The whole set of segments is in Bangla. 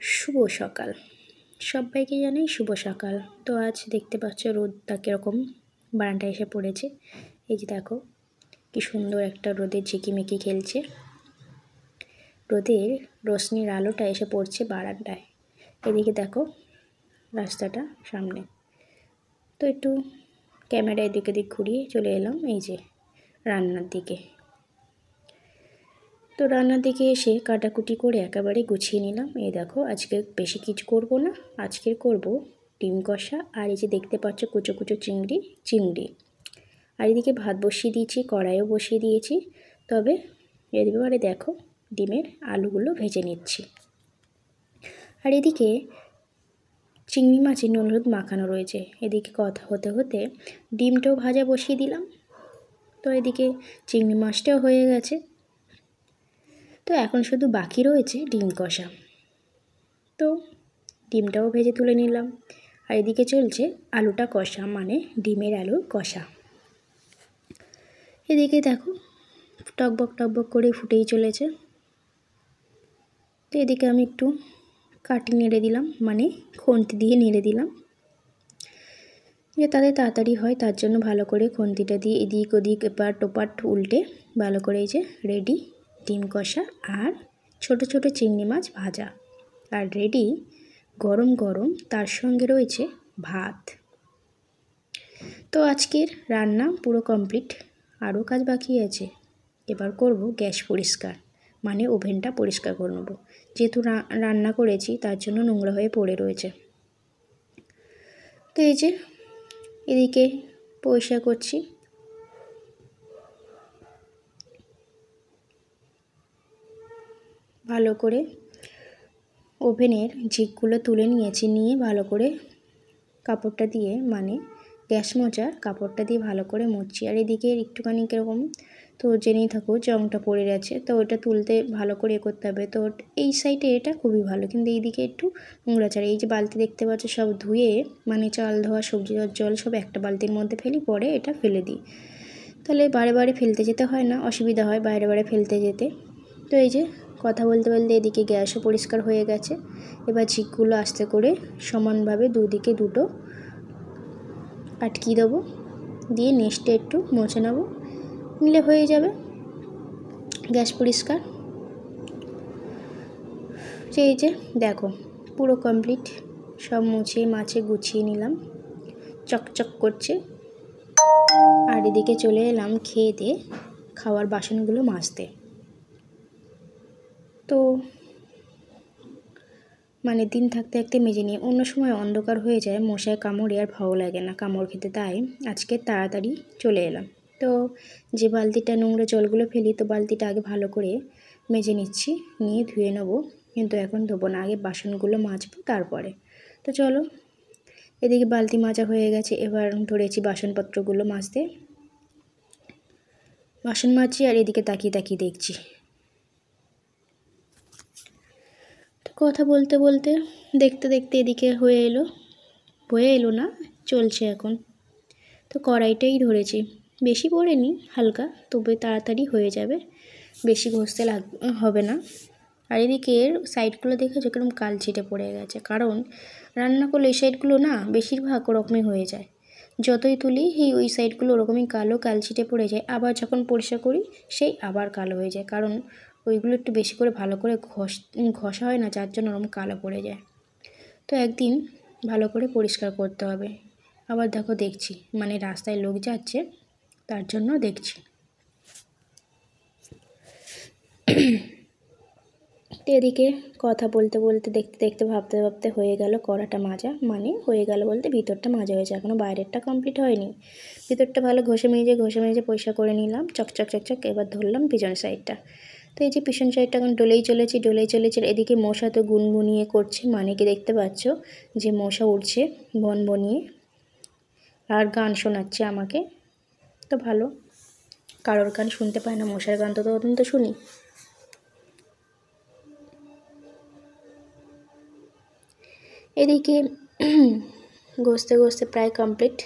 শুভ সকাল, সবাইকে জানাই শুভ সকাল। তো আজ দেখতে পাচ্ছ রোদটা কীরকম বারান্দায় এসে পড়েছে। এই যে দেখো কি সুন্দর একটা রোদের ঝিকিমিকি খেলছে, রোদের রোশনির আলোটা এসে পড়ছে বারান্দায়। এদিকে দেখো রাস্তাটা সামনে, তো একটু ক্যামেরা এদিক ওদিক ঘুরিয়ে চলে এলাম এই যে রান্নার দিকে। তো রান্নার দিকে এসে কাটাকুটি করে একেবারে গুছিয়ে নিলাম। এই দেখো আজকে বেশি কিছু করব না, আজকে করব ডিম কষা। আর এই যে দেখতে পাচ্ছ কুচো কুচো চিংড়ি। আর এদিকে ভাত বসিয়ে দিয়েছি, কড়াইও বসিয়ে দিয়েছি। তবে এবারে দেখো ডিমের আলুগুলো ভেজে নিচ্ছি। আর এদিকে চিংড়ি মাছের নুন হলুদ মাখানো রয়েছে। এদিকে কথা হতে হতে ডিমটাও ভাজা বসিয়ে দিলাম। তো এদিকে চিংড়ি মাছটাও হয়ে গেছে। তো এখন শুধু বাকি রয়েছে ডিম কষা। তো ডিমটাও ভেজে তুলে নিলাম। আর এদিকে চলছে আলুটা কষা, মানে ডিমের আলুর কষা। এদিকে দেখো টকবক টকবক করে ফুটেই চলেছে। তো এদিকে আমি একটু কাটি নেড়ে দিলাম, মানে খুন্তি দিয়ে নেড়ে দিলাম, যে তাদের তাড়াতাড়ি হয় তার জন্য ভালো করে খুন্তিটা দিয়ে এদিক ওদিক এপাট ওপাট উল্টে ভালো করে এই যে রেডি ডিম কষা আর ছোট ছোট চিংড়ি মাছ ভাজা। আর রেডি গরম গরম তার সঙ্গে রয়েছে ভাত। তো আজকের রান্না পুরো কমপ্লিট, আরও কাজ বাকি আছে। এবার করব গ্যাস পরিষ্কার, মানে ওভেনটা পরিষ্কার করে নেব। যেহেতু রান্না করেছি তার জন্য নোংরা হয়ে পড়ে রয়েছে। তো এই যে এদিকে পরিষ্কার করছি। ভালো করে ওভেনের ঝিকগুলো তুলে নিয়েছি, নিয়ে ভালো করে কাপড়টা দিয়ে, মানে গ্যাস মোচার কাপড়টা দিয়ে ভালো করে মুছছি। আর এদিকে একটুখানি কীরকম তো জেনেই থাকো জংটা পড়ে গেছে, তো ওটা তুলতে ভালো করে করতে হবে। তো এই সাইডে এটা খুবই ভালো, কিন্তু এইদিকে একটু নোংরা ছাড়ে। এই যে বালতি দেখতে পাচ্ছ সব ধুয়ে, মানে চাল ধোয়া সবজি ধোয়ার জল সব একটা বালতির মধ্যে ফেলি, পরে এটা ফেলে দিই। তাহলে বারে বারে ফেলতে যেতে হয় না, অসুবিধা হয় বাইরে বাইরে ফেলতে যেতে। তো এই যে কথা বলতে বলতে এদিকে গ্যাসও পরিষ্কার হয়ে গেছে। এবার ঝিকগুলো আস্তে করে সমানভাবে দুদিকে দুটো আটকিয়ে দেবো, দিয়ে নেক্সটে একটু মুছে নেবো, নিলে হয়ে যাবে গ্যাস পরিষ্কার। এই যে দেখো পুরো কমপ্লিট, সব মুছে মাছে গুছিয়ে নিলাম, চকচক করছে। আর এদিকে চলে এলাম খেয়ে দিয়ে খাওয়ার বাসনগুলো মাজতে। তো মানে দিন থাকতে থাকতে মেজে নিয়ে, অন্য সময় অন্ধকার হয়ে যায়, মশায় কামড়ে আর ভালো লাগে না কামড় খেতে, তাই আজকে তাড়াতাড়ি চলে এলাম। তো যে বালতিটা নোংরা জলগুলো ফেলি, তো বালতিটা আগে ভালো করে মেজে নিচ্ছি, নিয়ে ধুয়ে নেবো। কিন্তু এখন ধোবো না, আগে বাসনগুলো মাজবো তারপরে। তো চলো, এদিকে বালতি মাজা হয়ে গেছে, এবার ধরেছি বাসনপত্রগুলো মাজতে। বাসন মাজছি আর এদিকে তাকিয়ে তাকিয়ে দেখছি। কথা বলতে বলতে দেখতে দেখতে এদিকে হয়ে এলো না, চলছে এখন। তো কড়াইটাই ধরেছি, বেশি পড়েনি, হালকা, তবে তাড়াতাড়ি হয়ে যাবে, বেশি ঘষতে হবে না। আর এদিকে সাইডগুলো দেখেছো কিরকম কালচিটে পড়ে গেছে, কারণ রান্না করলে এই সাইডগুলো না বেশিরভাগ ওরকমই হয়ে যায়। যতই তুলি ওই সাইডগুলো ওরকমই কালো কালচিটে পড়ে যায়, আবার যখন পরিষ্কার করি সেই আবার কালো হয়ে যায়, কারণ ওইগুলো একটু বেশি করে ভালো করে ঘষা হয় না, যার জন্য ওরকম কালো পড়ে যায়। তো একদিন ভালো করে পরিষ্কার করতে হবে। আবার দেখো দেখছি, মানে রাস্তায় লোক যাচ্ছে তার জন্য দেখছি। তো এদিকে কথা বলতে বলতে দেখতে দেখতে ভাবতে ভাবতে হয়ে গেল কড়াটা মাজা, মানে হয়ে গেল বলতে ভিতরটা মাজা হয়েছে, এখনও বাইরেরটা কমপ্লিট হয়নি। ভিতরটা ভালো ঘষে মেজে পরিষ্কার করে নিলাম, চকচক চকচক। এবার ধরলাম পিছন সাইডটা। তো এই যে পিছন সাইডটা এখন ডলেই চলেছি। এদিকে মশা তো গুনগুনিয়ে করছে, মানে কি দেখতে পাচ্ছ যে মশা উঠছে বনবনিয়ে, আর গান শোনাচ্ছে আমাকে। তো ভালো, কারোর গান শুনতে পায় না, মশার গান তো তদন্ত শুনি। এদিকে ঘষতে ঘষতে প্রায় কমপ্লিট,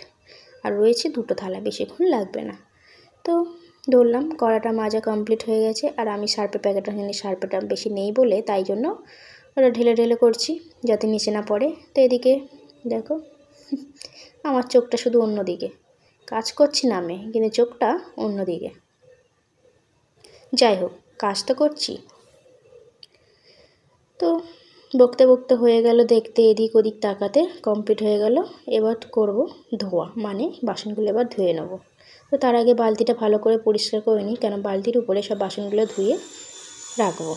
আর রয়েছে দুটো থালা, বেশিক্ষণ লাগবে না। তো ধরলাম কড়াটা মাজা কমপ্লিট হয়ে গেছে। আর আমি সার্ফের প্যাকেটটা নিয়ে, সার্ফটা বেশি নেই বলে তাই জন্য ওটা ঢেলে ঢেলে করছি যাতে নিচে না পড়ে। তো এদিকে দেখো আমার চোখটা শুধু অন্য দিকে, কাজ করছি নামে কিন্তু চোখটা অন্য দিকে। যাই হোক, কাজ তো করছি। তো বকতে বকতে হয়ে গেল, দেখতে এদিক ওদিক তাকাতে কমপ্লিট হয়ে গেল। এবার করব ধোয়া, মানে বাসনগুলো এবার ধুয়ে নেব। তো তার আগে বালতিটা ভালো করে পরিষ্কার করে নিই, কেন বালতির উপরে সব বাসনগুলো ধুয়ে রাখবো।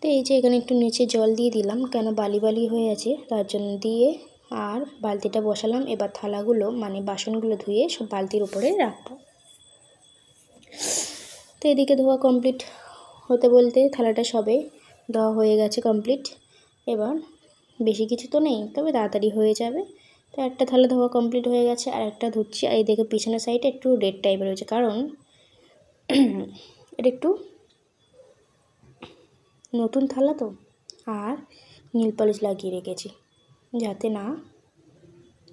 তো এই যে এখানে একটু নিচে জল দিয়ে দিলাম, কেন বালি বালি হয়ে আছে তার জন্য, দিয়ে আর বালতিটা বসালাম। এবার থালাগুলো মানে বাসনগুলো ধুয়ে সব বালতির উপরে রাখবো। তো এদিকে ধোয়া কমপ্লিট হতে বলতে থালাটা সবে ধোয়া হয়ে গেছে কমপ্লিট। এবার বেশি কিছু তো নেই, তবে তাড়াতাড়ি হয়ে যাবে। তো একটা থালা ধোয়া কমপ্লিট হয়ে গেছে, আর একটা ধুচ্ছি। আর এই দেখে পিছনের সাইডে একটু রেড টাইপের হয়েছে, কারণ এটা একটু নতুন থালা তো, আর নীল পলিশ লাগিয়ে রেখেছি যাতে না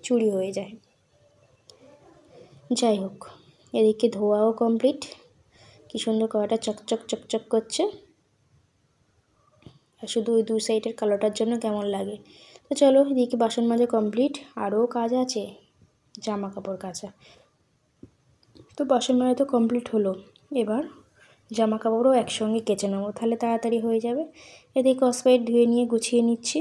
চুরি হয়ে যায়। যাই হোক, এদিকে ধোয়াও কমপ্লিট। কি সুন্দর কড়াটা চকচক চকচক করছে, আর শুধু ওই দু সাইডের কালোটার জন্য কেমন লাগে। তো চলো, এদিকে বাসন মাজা কমপ্লিট, আরও কাজ আছে, জামা কাপড় কাচা। তো বাসন মাজা তো কমপ্লিট হলো, এবার জামা কাপড়ও একসঙ্গে কেচে নেবো, তাহলে তাড়াতাড়ি হয়ে যাবে। এদিকে স্কোয়ার ধুয়ে নিয়ে গুছিয়ে নিচ্ছি।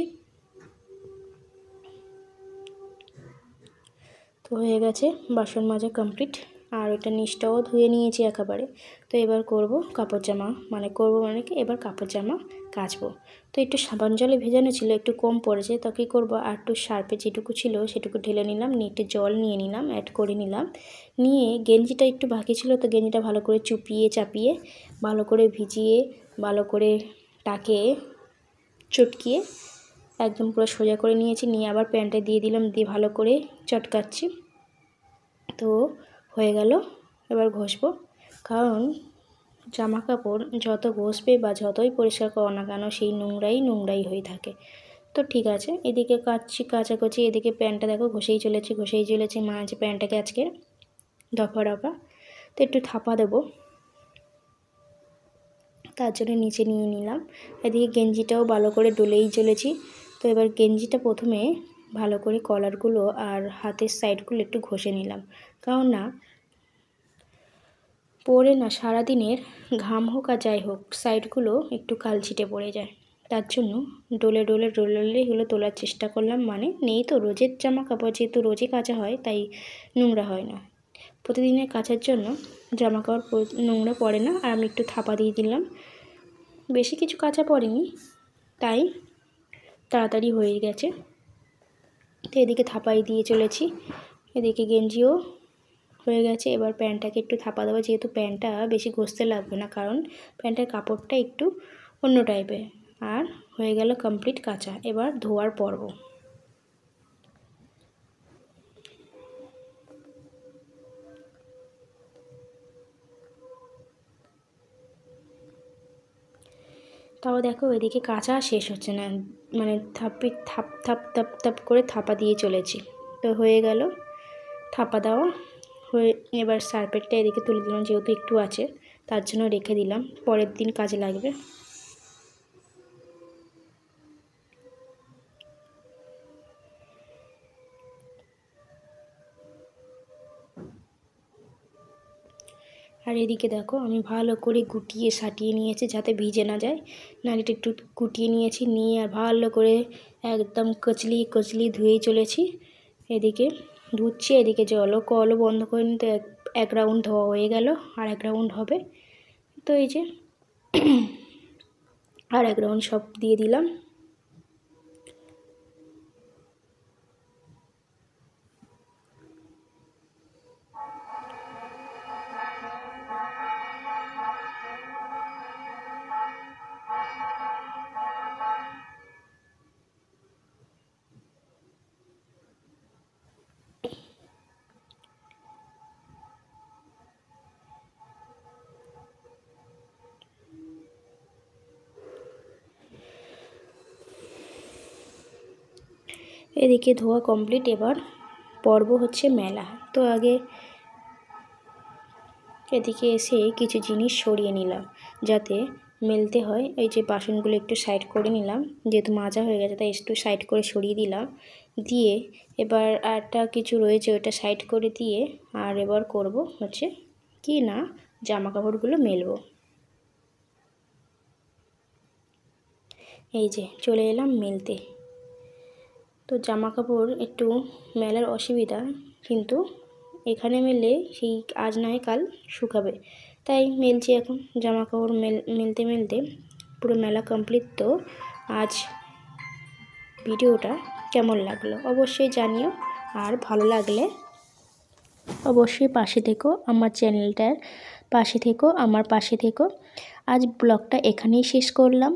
তো হয়ে গেছে বাসন মাজা কমপ্লিট, আর ওটা নিচটাও ধুয়ে নিয়েছি একেবারে। তো এবার করব কাপড় জামা, মানে করব মানে কি, এবার কাপড় জামা কাচবো। তো একটু সাবান জলে ভেজানো ছিল, একটু কম পড়েছে, তো কী করবো, আর একটু শার্পে যেটুকু ছিল সেটুকু ঢেলে নিলাম, নিয়ে একটু জল নিয়ে নিলাম, অ্যাড করে নিলাম। নিয়ে গেঞ্জিটা একটু বাকি ছিল, তো গেঞ্জিটা ভালো করে চুপিয়ে চাপিয়ে ভালো করে ভিজিয়ে ভালো করে টাকে চটকিয়ে একদম পুরো সোজা করে নিয়েছি। নিয়ে আবার প্যান্টে দিয়ে দিলাম, দিয়ে ভালো করে চটকাচ্ছি। তো হয়ে গেল, এবার ঘষবো, কারণ জামা কাপড় যত ঘষবে বা যতই পরিষ্কার করো না কেন, সেই নোংরাই হয়ে থাকে। তো ঠিক আছে, এদিকে কাচাকুচি, এদিকে প্যান্টটা দেখো ঘষেই চলেছি। মা আছে প্যান্টটাকে আজকে দফা রফা, তো একটু থাপা দেবো, তার জন্য নিচে নিয়ে নিলাম। এদিকে গেঞ্জিটাও ভালো করে ডলেই চলেছি। তো এবার গেঞ্জিটা প্রথমে ভালো করে কলারগুলো আর হাতের সাইডগুলো একটু ঘষে নিলাম, কারণ না পরে না সারাদিনের ঘাম হোক আর যাই হোক সাইডগুলো একটু কালছিটে পড়ে যায়। তার জন্য ডলে এগুলো তোলার চেষ্টা করলাম, মানে নেই তো রোজের জামা কাপড়, যেহেতু রোজই কাচা হয় তাই নোংরা হয় না। প্রতিদিনের কাচার জন্য জামা কাপড় নোংরা পড়ে না। আর আমি একটু থাপা দিয়ে দিলাম, বেশি কিছু কাচা পড়েনি তাই তাড়াতাড়ি হয়ে গেছে। তো এদিকে থাপাই দিয়ে চলেছি, এদিকে গেঞ্জিও হয়ে গেছে। এবার প্যান্টটাকে একটু থাপা দেবো, যেহেতু প্যান্টটা বেশি ঘষতে লাগবে না, কারণ প্যান্টের কাপড়টা একটু অন্য টাইপের। আর হয়ে গেল কমপ্লিট কাচা, এবার ধোয়ার পর্ব। তাও দেখো এদিকে কাচা শেষ হচ্ছে না, মানে থাপ থাপ করে থাপা দিয়ে চলেছি। তো হয়ে গেল থাপা দেওয়া হয়ে, এবার সার্ফেটটা এদিকে তুলে দিলাম, যেহেতু একটু আছে তার জন্য রেখে দিলাম, পরের দিন কাজে লাগবে। আর এদিকে দেখো আমি ভালো করে গুটিয়ে সাটিয়ে নিয়েছি যাতে ভিজে না যায়, নাড়িটা একটু গুটিয়ে নিয়েছি, নিয়ে আর ভালো করে একদম কচলি ধুয়েই চলেছি। এদিকে ধুচ্ছি, এদিকে কলও বন্ধ করে নিতে, এক রাউন্ড ধোয়া হয়ে গেল, আর এক রাউন্ড হবে। তো এই যে আর এক রাউন্ড সব দিয়ে দিলাম। এদিকে ধোয়া কমপ্লিট, এবার পর্ব হচ্ছে মেলা। তো আগে এদিকে এসে কিছু জিনিস সরিয়ে নিলাম যাতে মেলতে হয়। এই যে বাসনগুলো একটু সাইড করে নিলাম, যেহেতু মাজা হয়ে গেছে তাই একটু সাইড করে সরিয়ে দিলাম। দিয়ে এবার আরটা কিছু রয়েছে ওটা সাইড করে দিয়ে আর এবার করব হচ্ছে কি না, জামা কাপড়গুলো মেলবো। এই যে চলে এলাম মেলতে। তো জামা কাপড় একটু মেলার অসুবিধা, কিন্তু এখানে মেলে সেই আজ নয় কাল শুকাবে, তাই মেলছি এখন জামা কাপড়। মেলতে মেলতে পুরো মেলা কমপ্লিট। তো আজ ভিডিওটা কেমন লাগলো অবশ্যই জানিও, আর ভালো লাগলে অবশ্যই পাশে থেকো, আমার চ্যানেলটার পাশে থেকো, আমার পাশে থেকো। আজ ব্লগটা এখানেই শেষ করলাম,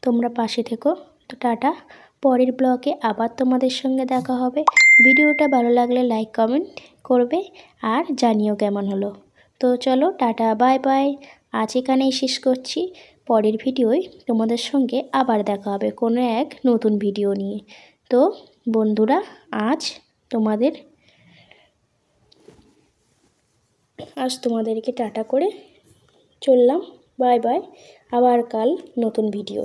তোমরা পাশে থেকো। তো টাটা, পরের ব্লগে আবার তোমাদের সঙ্গে দেখা হবে। ভিডিওটা ভালো লাগলে লাইক কমেন্ট করবে আর জানিও কেমন হলো। তো চলো টাটা, বাই বাই, আজ এখানেই শেষ করছি। পরের ভিডিওয় তোমাদের সঙ্গে আবার দেখা হবে কোনো এক নতুন ভিডিও নিয়ে। তো বন্ধুরা, আজ তোমাদেরকে টাটা করে চললাম, বাই বাই, আবার কাল নতুন ভিডিও।